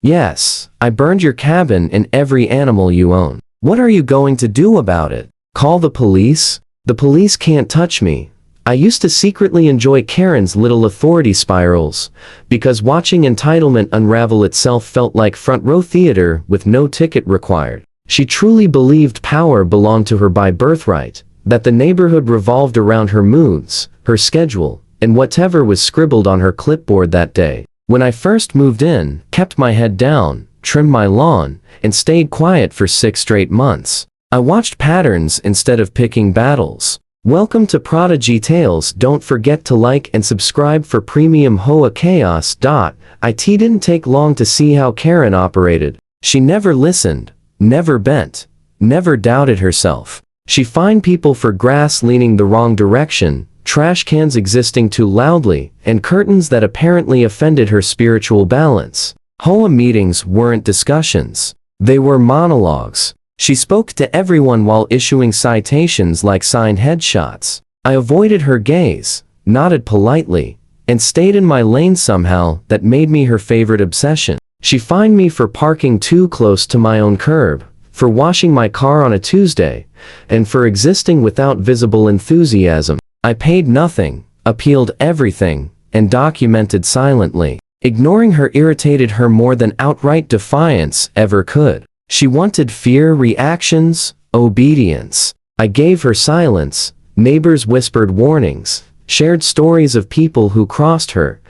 Yes, I burned your cabin and every animal you own. What are you going to do about it? Call the police? The police can't touch me. I used to secretly enjoy Karen's little authority spirals, because watching entitlement unravel itself felt like front-row theater with no ticket required. She truly believed power belonged to her by birthright, that the neighborhood revolved around her moods, her schedule, and whatever was scribbled on her clipboard that day. When I first moved in, kept my head down, trimmed my lawn, and stayed quiet for 6 straight months. I watched patterns instead of picking battles. Welcome to Prodigy Tales. Don't forget to like and subscribe for premium HOA chaos. It didn't take long to see how Karen operated. She never listened, never bent, never doubted herself. She fined people for grass leaning the wrong direction, trash cans existing too loudly, and curtains that apparently offended her spiritual balance. HOA meetings weren't discussions. They were monologues. She spoke to everyone while issuing citations like signed headshots. I avoided her gaze, nodded politely, and stayed in my lane somehow. That made me her favorite obsession. She fined me for parking too close to my own curb, for washing my car on a Tuesday, and for existing without visible enthusiasm. I paid nothing, appealed everything, and documented silently. Ignoring her irritated her more than outright defiance ever could. She wanted fear reactions, obedience. I gave her silence, neighbors whispered warnings, shared stories of people who crossed her,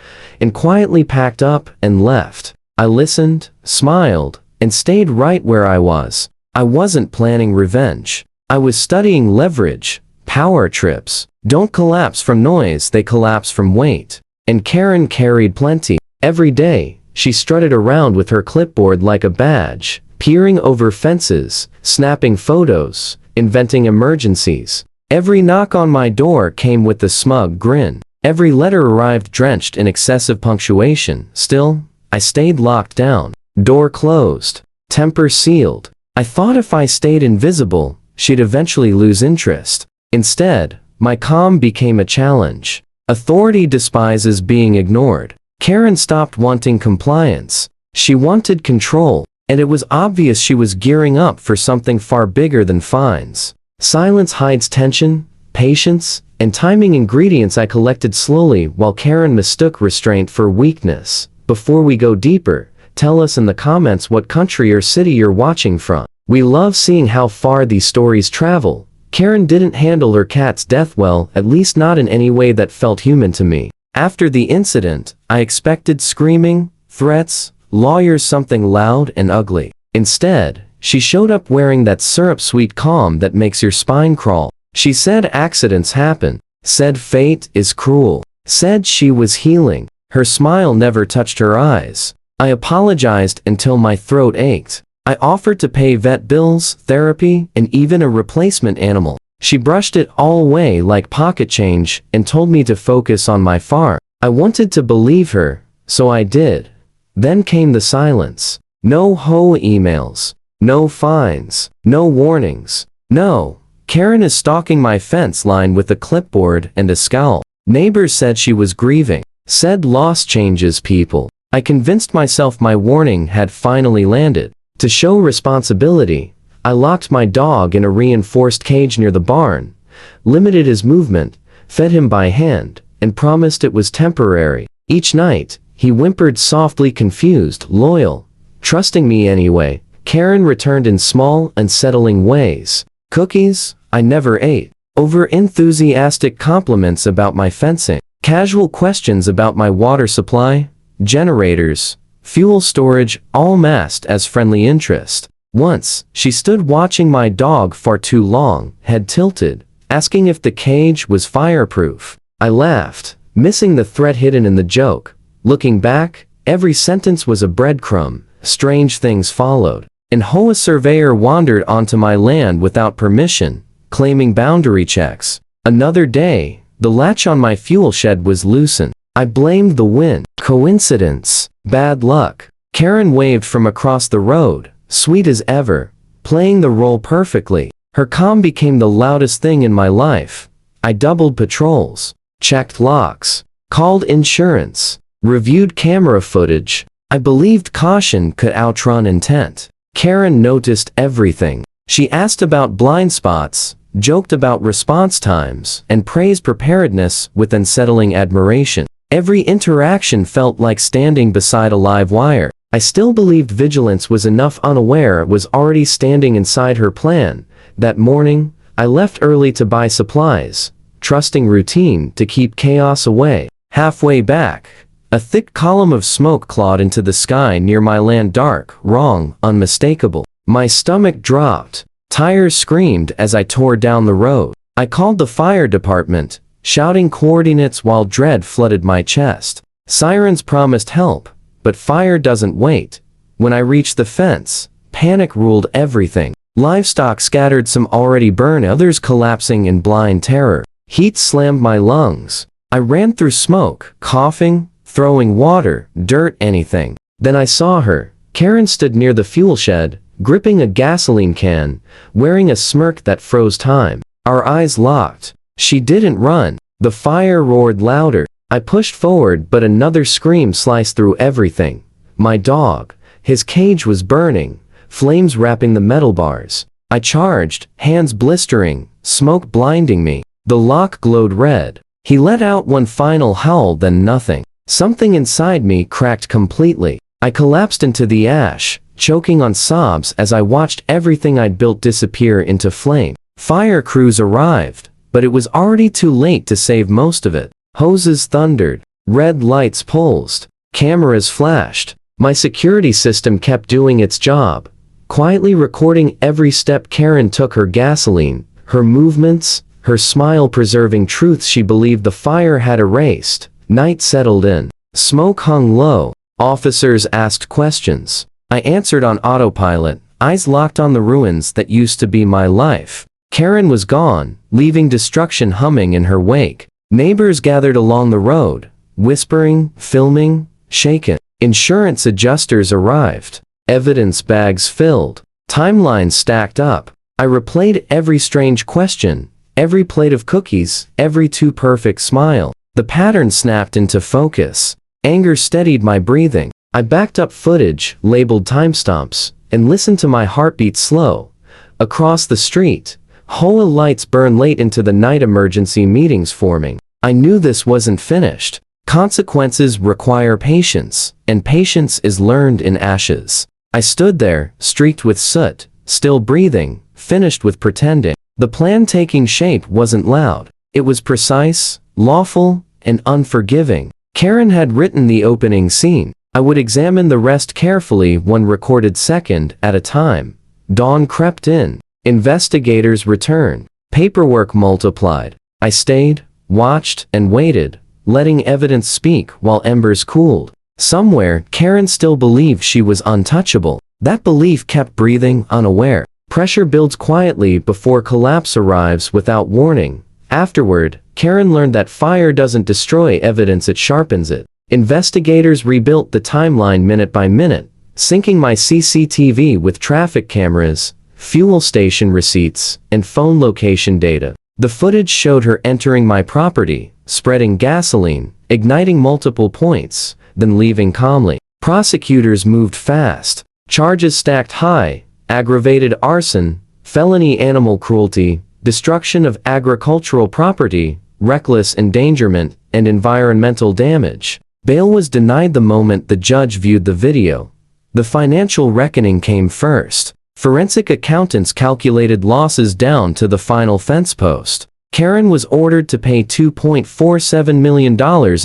and quietly packed up and left. I listened, smiled, and stayed right where I was. I wasn't planning revenge. I was studying leverage, power trips. Don't collapse from noise, they collapse from weight. And Karen carried plenty. Every day, she strutted around with her clipboard like a badge, peering over fences, snapping photos, inventing emergencies. Every knock on my door came with a smug grin. Every letter arrived drenched in excessive punctuation. Still, I stayed locked down. Door closed. Temper sealed. I thought if I stayed invisible, she'd eventually lose interest. Instead, my calm became a challenge. Authority despises being ignored. Karen stopped wanting compliance. She wanted control. And it was obvious she was gearing up for something far bigger than fines. Silence hides tension, patience, and timing, ingredients I collected slowly while Karen mistook restraint for weakness. Before we go deeper, tell us in the comments what country or city you're watching from. We love seeing how far these stories travel. Karen didn't handle her cat's death well, at least not in any way that felt human to me. After the incident, I expected screaming, threats, lawyers, something loud and ugly. Instead, she showed up wearing that syrup-sweet calm that makes your spine crawl. She said accidents happen, said fate is cruel, said she was healing. Her smile never touched her eyes. I apologized until my throat ached. I offered to pay vet bills, therapy, and even a replacement animal. She brushed it all away like pocket change and told me to focus on my farm. I wanted to believe her, so I did. Then came the silence. No HOA emails. No fines. No warnings. No. Karen is stalking my fence line with a clipboard and a scowl. Neighbors said she was grieving. Said loss changes people. I convinced myself my warning had finally landed. To show responsibility, I locked my dog in a reinforced cage near the barn, limited his movement, fed him by hand, and promised it was temporary. Each night, he whimpered softly, confused, loyal, trusting me anyway. Karen returned in small, unsettling ways. Cookies I never ate. Over-enthusiastic compliments about my fencing. Casual questions about my water supply, generators, fuel storage, all masked as friendly interest. Once, she stood watching my dog far too long, head tilted, asking if the cage was fireproof. I laughed, missing the threat hidden in the joke. Looking back, every sentence was a breadcrumb. Strange things followed. An HOA surveyor wandered onto my land without permission, claiming boundary checks. Another day, the latch on my fuel shed was loosened. I blamed the wind. Coincidence. Bad luck. Karen waved from across the road, sweet as ever, playing the role perfectly. Her calm became the loudest thing in my life. I doubled patrols, checked locks, called insurance, reviewed camera footage. I believed caution could outrun intent. Karen noticed everything. She asked about blind spots, joked about response times, and praised preparedness with unsettling admiration. Every interaction felt like standing beside a live wire. I still believed vigilance was enough. Unaware it was already standing inside her plan. That morning, I left early to buy supplies, trusting routine to keep chaos away. Halfway back, a thick column of smoke clawed into the sky near my land. Dark, wrong, unmistakable. My stomach dropped. Tires screamed as I tore down the road. I called the fire department, shouting coordinates while dread flooded my chest. Sirens promised help, but fire doesn't wait. When I reached the fence, panic ruled everything. Livestock scattered, some already burned, others collapsing in blind terror. Heat slammed my lungs. I ran through smoke, coughing, throwing water, dirt, anything. Then I saw her. Karen stood near the fuel shed, gripping a gasoline can, wearing a smirk that froze time. Our eyes locked. She didn't run. The fire roared louder. I pushed forward, but another scream sliced through everything. My dog. His cage was burning, flames wrapping the metal bars. I charged, hands blistering, smoke blinding me. The lock glowed red. He let out one final howl, then nothing. Something inside me cracked completely. I collapsed into the ash, choking on sobs as I watched everything I'd built disappear into flame. Fire crews arrived, but it was already too late to save most of it. Hoses thundered, red lights pulsed, cameras flashed. My security system kept doing its job, quietly recording every step Karen took, her gasoline, her movements, her smile preserving truths she believed the fire had erased. Night settled in. Smoke hung low. Officers asked questions. I answered on autopilot, eyes locked on the ruins that used to be my life. Karen was gone, leaving destruction humming in her wake. Neighbors gathered along the road, whispering, filming, shaken. Insurance adjusters arrived. Evidence bags filled. Timelines stacked up. I replayed every strange question, every plate of cookies, every too perfect smile. The pattern snapped into focus. Anger steadied my breathing. I backed up footage, labeled timestamps, and listened to my heartbeat slow. Across the street, HOA lights burned late into the night, emergency meetings forming. I knew this wasn't finished. Consequences require patience, and patience is learned in ashes. I stood there, streaked with soot, still breathing, finished with pretending. The plan taking shape wasn't loud. It was precise, lawful, and unforgiving. Karen had written the opening scene. I would examine the rest carefully, one recorded second at a time. Dawn crept in. Investigators returned. Paperwork multiplied. I stayed, watched, and waited, letting evidence speak while embers cooled. Somewhere, Karen still believed she was untouchable. That belief kept breathing, unaware. Pressure builds quietly before collapse arrives without warning. Afterward, Karen learned that fire doesn't destroy evidence, it sharpens it. Investigators rebuilt the timeline minute by minute, syncing my CCTV with traffic cameras, fuel station receipts, and phone location data. The footage showed her entering my property, spreading gasoline, igniting multiple points, then leaving calmly. Prosecutors moved fast. Charges stacked high: aggravated arson, felony animal cruelty, destruction of agricultural property, reckless endangerment, and environmental damage. Bail was denied the moment the judge viewed the video. The financial reckoning came first. Forensic accountants calculated losses down to the final fence post. Karen was ordered to pay $2.47 million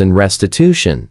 in restitution,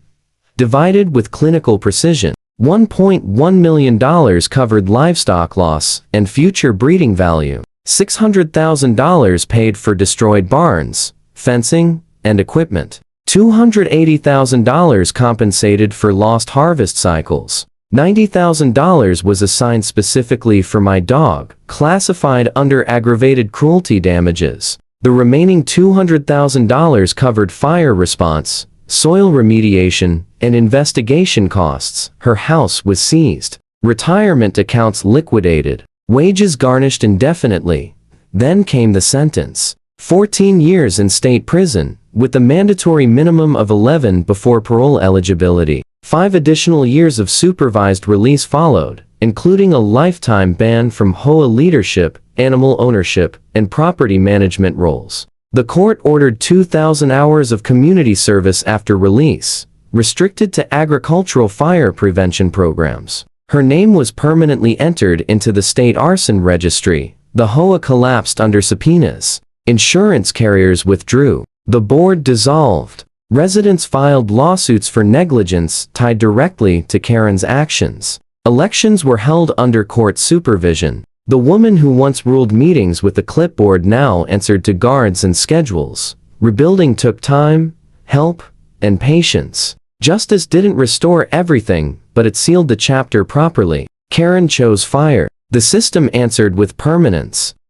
divided with clinical precision. $1.1 million covered livestock loss and future breeding value. $600,000 paid for destroyed barns, fencing, and equipment. $280,000 compensated for lost harvest cycles. $90,000 was assigned specifically for my dog, classified under aggravated cruelty damages. The remaining $200,000 covered fire response, soil remediation, and investigation costs. Her house was seized. Retirement accounts liquidated. Wages garnished indefinitely. Then came the sentence. 14 years in state prison, with the mandatory minimum of 11 before parole eligibility. 5 additional years of supervised release followed, including a lifetime ban from HOA leadership, animal ownership, and property management roles. The court ordered 2,000 hours of community service after release, restricted to agricultural fire prevention programs. Her name was permanently entered into the state arson registry. The HOA collapsed under subpoenas. Insurance carriers withdrew. The board dissolved. Residents filed lawsuits for negligence tied directly to Karen's actions. Elections were held under court supervision. The woman who once ruled meetings with the clipboard now answered to guards and schedules. Rebuilding took time, help, and patience. Justice didn't restore everything, but it sealed the chapter properly. Karen chose fire. The system answered with permanence.